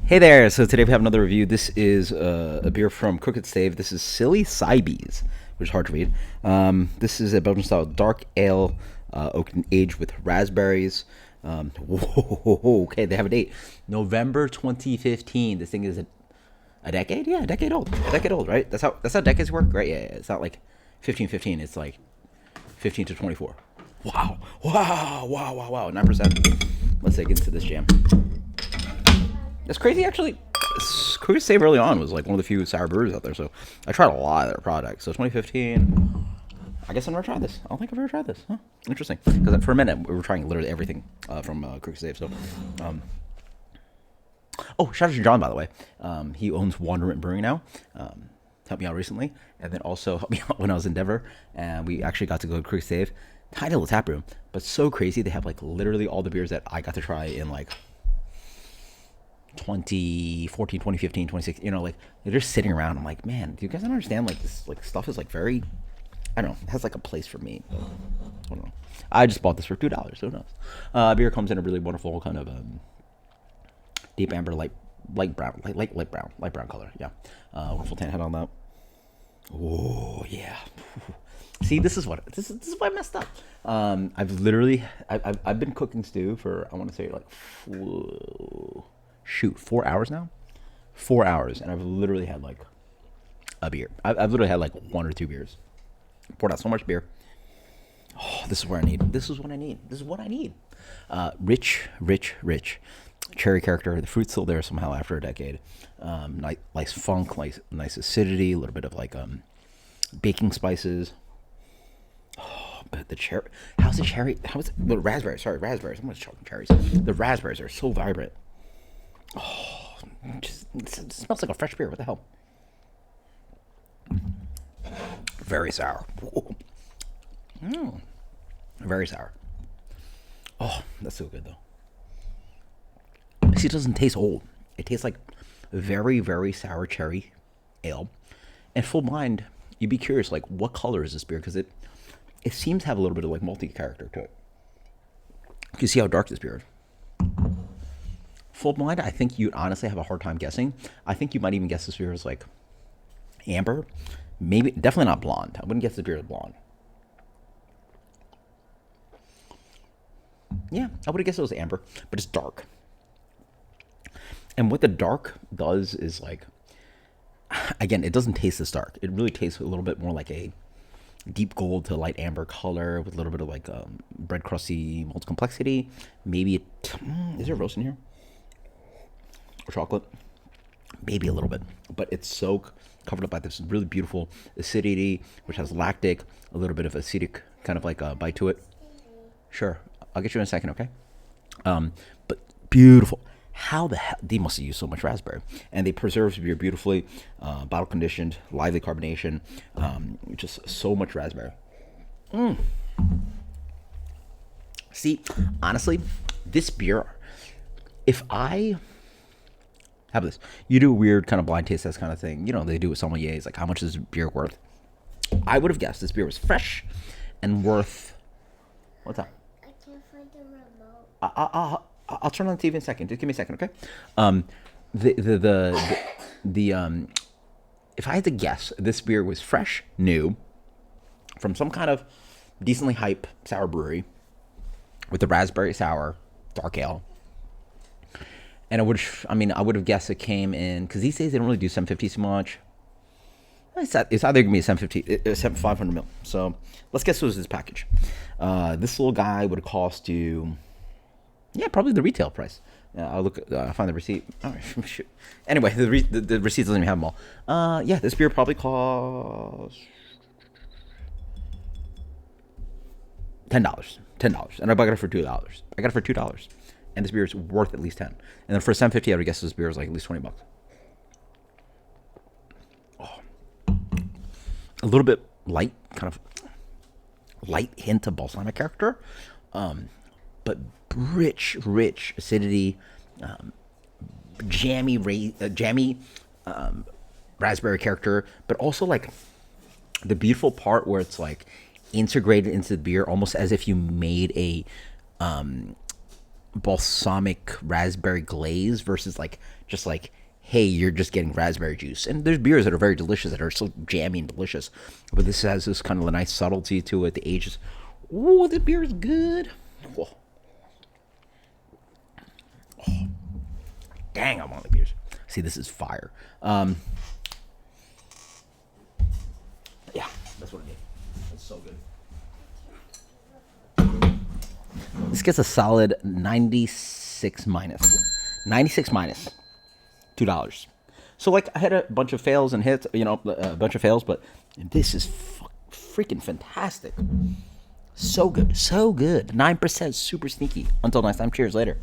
Hey there! So today we have another review. This is a beer from Stave. This is Silly Cybies, which is hard to read. This is a Belgian-style dark ale, oak aged with raspberries. Okay, they have a date, November 2015. This thing is a decade, yeah, a decade old, right? That's how decades work, right? Yeah, it's not like 15. It's like 15 to 24. Wow, 9%. Let's get into this jam. That's crazy, actually. Stave early on was like one of the few sour brews out there, so I tried a lot of their products. So 2015, I guess I've never tried this. I don't think I've ever tried this. Huh? Interesting. Because for a minute, we were trying literally everything from Stave. So, oh, shout out to John, by the way. He owns Wanderant Brewing now. Helped me out recently, and then also helped me out when I was in Denver, and we actually got to go to Stave. Tiny little tap room, but so crazy. They have like literally all the beers that I got to try in like 2014, 2015, 2016, like they're just sitting around. I'm like, man, do you guys understand? Like this, like stuff is like very, I don't know, it has like a place for me. I don't know. I just bought this for $2. Who knows? Beer comes in a really wonderful kind of deep amber, light brown color. Yeah, wonderful tan head on that. Oh yeah. See, this is why I messed up. I've been cooking stew for, I want to say, like 4 hours now. 4 hours, and I've literally had like a beer. I've literally had like one or two beers. Poured out so much beer. Oh, this is what I need. Rich cherry character. The fruit's still there somehow after a decade. Nice funk, nice acidity, a little bit of like baking spices. Oh, but the cherry. How's the raspberries? Sorry, raspberries. I'm gonna talking cherries. The raspberries are so vibrant. Oh, it smells like a fresh beer. What the hell? Very sour. Very sour. Oh, that's so good though. See, it doesn't taste old. It tastes like very, very sour cherry ale. And full blind, you'd be curious, like, what color is this beer? Because it seems to have a little bit of like malty character to it. You can see how dark this beer is. Full blind, I think you'd honestly have a hard time guessing. I think you might even guess this beer is like amber. Maybe, definitely not blonde. I wouldn't guess the beer is blonde. Yeah, I would have guessed it was amber, but it's dark. And what the dark does is like, again, it doesn't taste this dark. It really tastes a little bit more like a deep gold to light amber color with a little bit of like bread crusty malt complexity. Maybe is there roast in here? Or chocolate? Maybe a little bit, but it's so covered up by this really beautiful acidity, which has lactic, a little bit of acidic kind of like a bite to it. Sure, I'll get you in a second, okay? But beautiful. How the hell? They must have used so much raspberry. And they preserve beer beautifully, bottle conditioned, lively carbonation, just so much raspberry. See, honestly, this beer, if I have this, you do a weird kind of blind taste test kind of thing. They do with sommeliers, like how much is this beer worth? I would have guessed this beer was fresh and worth, what's that? I can't find the remote. I'll turn on the TV in a second. Just give me a second, okay? If I had to guess, this beer was fresh, new, from some kind of decently hype sour brewery with the raspberry sour dark ale. And I would have guessed it came in, because these days they don't really do 750 too much. It's either gonna be a 750, 500 mil. So let's guess what was this package. This little guy would cost you, yeah, probably the retail price. I'll find the receipt. Oh, shoot. Anyway, the receipt doesn't even have them all. Yeah, this beer probably costs $10. And I got it for $2. I got it for $2. And this beer is worth at least 10. And then for $7.50, I would guess this beer is like at least $20. Oh, a little bit light, kind of light hint of balsamic character, but rich acidity, jammy raspberry character, but also like the beautiful part where it's like integrated into the beer, almost as if you made a balsamic raspberry glaze versus like just like, hey, you're just getting raspberry juice. And there's beers that are very delicious that are so jammy and delicious, but this has this kind of a nice subtlety to it. The age is, oh, the beer is good. Oh. Oh. Dang, I want the beers. See, this is fire. Yeah, that's what it is. That's so good. This gets a solid 96 minus. 96 minus. $2. So, like, I had a bunch of fails and hits, a bunch of fails, but this is freaking fantastic. So good. So good. 9%, super sneaky. Until next time, cheers later.